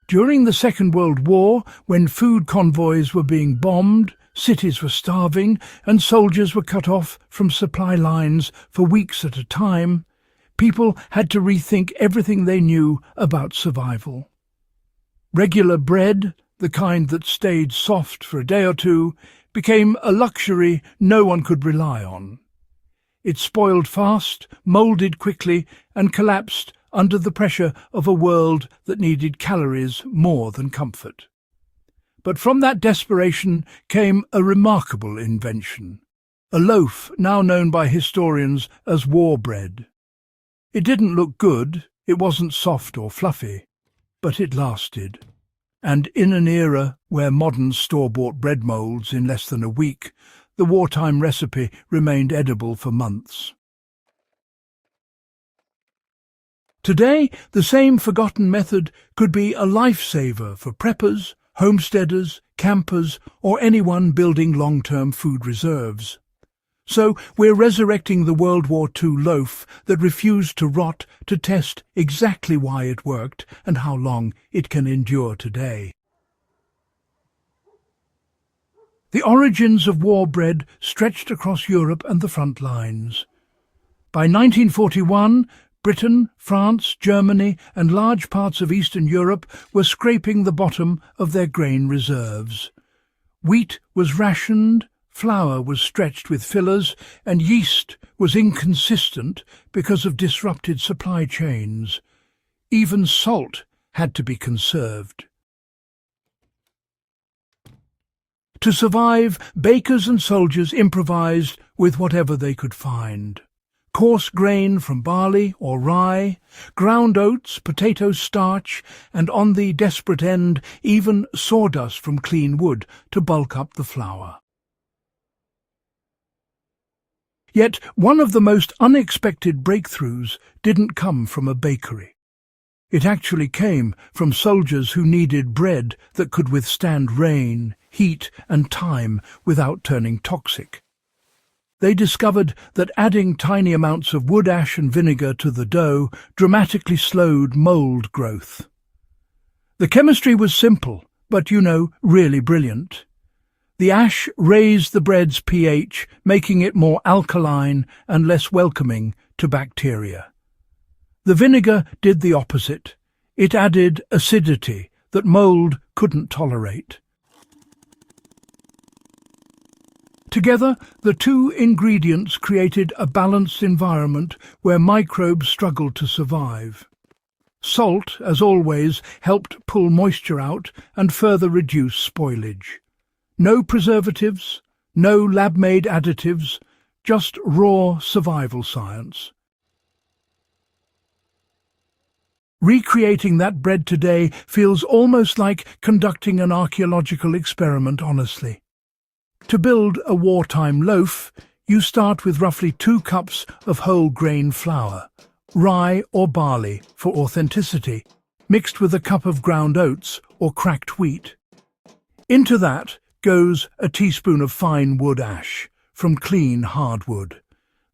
During the Second World War, when food convoys were being bombed, cities were starving, and soldiers were cut off from supply lines for weeks at a time, people had to rethink everything they knew about survival. Regular bread, the kind that stayed soft for a day or two, became a luxury no one could rely on. It spoiled fast, moulded quickly, and collapsed under the pressure of a world that needed calories more than comfort. But from that desperation came a remarkable invention, a loaf now known by historians as war bread. It didn't look good, it wasn't soft or fluffy, but it lasted. And in an era where modern store-bought bread moulds in less than a week, the wartime recipe remained edible for months. Today, the same forgotten method could be a lifesaver for preppers, homesteaders, campers, or anyone building long-term food reserves. So we're resurrecting the World War II loaf that refused to rot to test exactly why it worked and how long it can endure today. The origins of war bread stretched across Europe and the front lines. By 1941, Britain, France, Germany and large parts of Eastern Europe were scraping the bottom of their grain reserves. Wheat was rationed, flour was stretched with fillers, and yeast was inconsistent because of disrupted supply chains. Even salt had to be conserved. To survive, bakers and soldiers improvised with whatever they could find. Coarse grain from barley or rye, ground oats, potato starch, and on the desperate end, even sawdust from clean wood to bulk up the flour. Yet one of the most unexpected breakthroughs didn't come from a bakery. It actually came from soldiers who needed bread that could withstand rain, heat, and time without turning toxic. They discovered that adding tiny amounts of wood ash and vinegar to the dough dramatically slowed mould growth. The chemistry was simple, but, really brilliant. The ash raised the bread's pH, making it more alkaline and less welcoming to bacteria. The vinegar did the opposite. It added acidity that mould couldn't tolerate. Together, the two ingredients created a balanced environment where microbes struggled to survive. Salt, as always, helped pull moisture out and further reduce spoilage. No preservatives, no lab-made additives, just raw survival science. Recreating that bread today feels almost like conducting an archaeological experiment, honestly. To build a wartime loaf, you start with roughly 2 cups of whole grain flour, rye or barley for authenticity, mixed with a cup of ground oats or cracked wheat. Into that goes a teaspoon of fine wood ash from clean hardwood,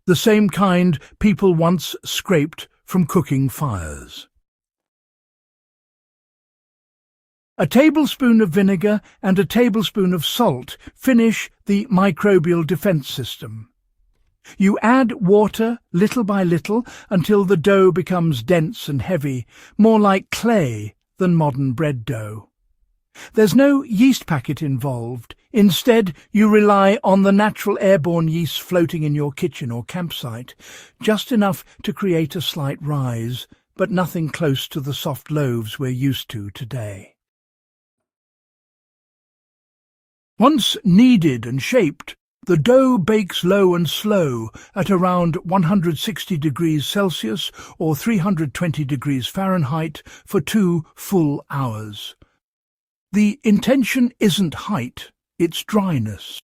the same kind people once scraped from cooking fires. A tablespoon of vinegar and a tablespoon of salt finish the microbial defense system. You add water little by little until the dough becomes dense and heavy, more like clay than modern bread dough. There's no yeast packet involved. Instead, you rely on the natural airborne yeast floating in your kitchen or campsite, just enough to create a slight rise, but nothing close to the soft loaves we're used to today. Once kneaded and shaped, the dough bakes low and slow at around 160 degrees Celsius or 320 degrees Fahrenheit for 2 full hours. The intention isn't height, it's dryness.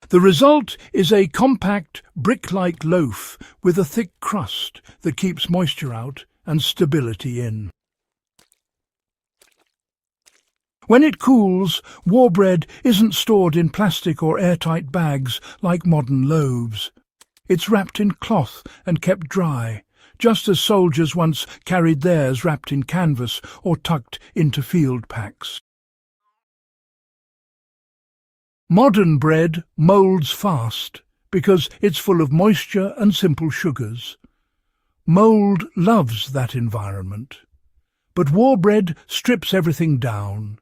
The result is a compact, brick-like loaf with a thick crust that keeps moisture out and stability in. When it cools, war bread isn't stored in plastic or airtight bags like modern loaves. It's wrapped in cloth and kept dry, just as soldiers once carried theirs wrapped in canvas or tucked into field packs. Modern bread moulds fast because it's full of moisture and simple sugars. Mould loves that environment. But war bread strips everything down.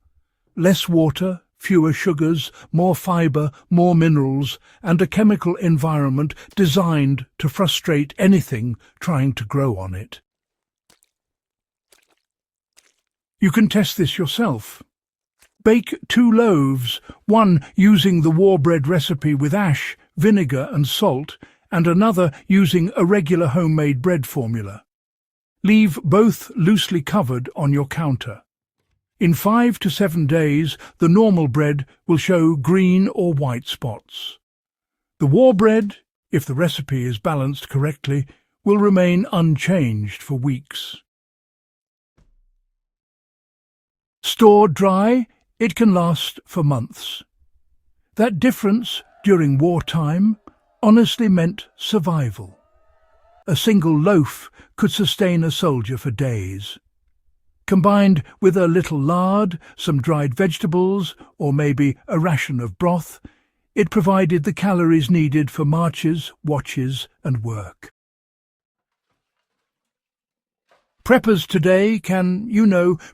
Less water, fewer sugars, more fibre, more minerals, and a chemical environment designed to frustrate anything trying to grow on it. You can test this yourself. Bake 2 loaves, one using the war bread recipe with ash, vinegar and salt, and another using a regular homemade bread formula. Leave both loosely covered on your counter. In 5 to 7 days, the normal bread will show green or white spots. The war bread, if the recipe is balanced correctly, will remain unchanged for weeks. Stored dry, it can last for months. That difference during wartime honestly meant survival. A single loaf could sustain a soldier for days. Combined with a little lard, some dried vegetables, or maybe a ration of broth, it provided the calories needed for marches, watches, and work. Preppers today can,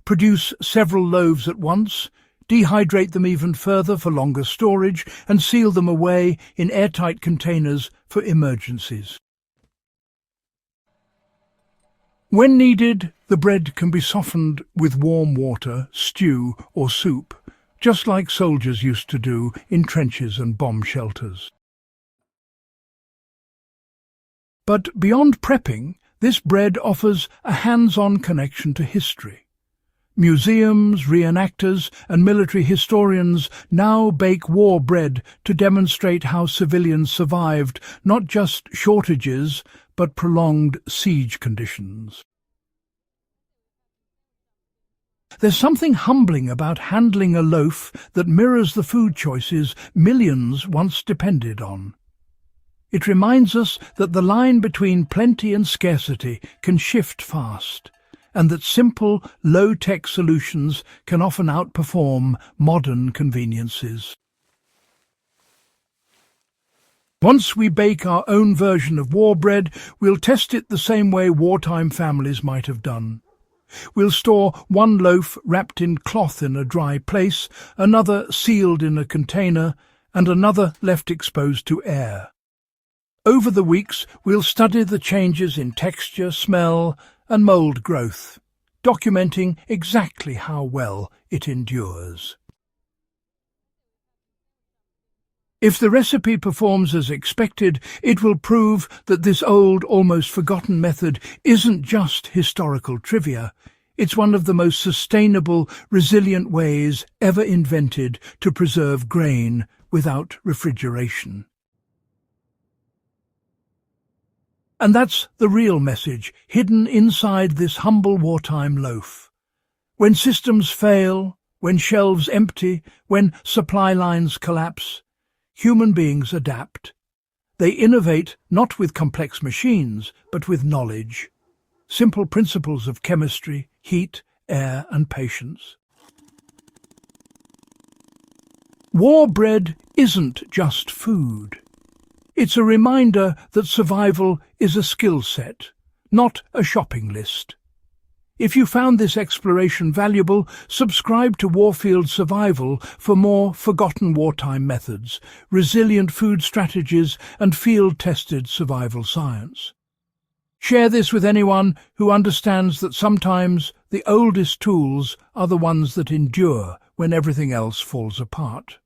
produce several loaves at once, dehydrate them even further for longer storage, and seal them away in airtight containers for emergencies. When needed, the bread can be softened with warm water, stew or soup, just like soldiers used to do in trenches and bomb shelters. But beyond prepping, this bread offers a hands-on connection to history. Museums, reenactors and military historians now bake war bread to demonstrate how civilians survived not just shortages but prolonged siege conditions. There's something humbling about handling a loaf that mirrors the food choices millions once depended on. It reminds us that the line between plenty and scarcity can shift fast, and that simple, low-tech solutions can often outperform modern conveniences. Once we bake our own version of war bread, we'll test it the same way wartime families might have done. We'll store one loaf wrapped in cloth in a dry place, another sealed in a container, and another left exposed to air. Over the weeks, we'll study the changes in texture, smell, and mould growth, documenting exactly how well it endures. If the recipe performs as expected, it will prove that this old, almost forgotten method isn't just historical trivia. It's one of the most sustainable, resilient ways ever invented to preserve grain without refrigeration. And that's the real message hidden inside this humble wartime loaf. When systems fail, when shelves empty, when supply lines collapse, human beings adapt. They innovate not with complex machines, but with knowledge. Simple principles of chemistry, heat, air, and patience. War bread isn't just food. It's a reminder that survival is a skill set, not a shopping list. If you found this exploration valuable, subscribe to Warfield Survival for more forgotten wartime methods, resilient food strategies, and field-tested survival science. Share this with anyone who understands that sometimes the oldest tools are the ones that endure when everything else falls apart.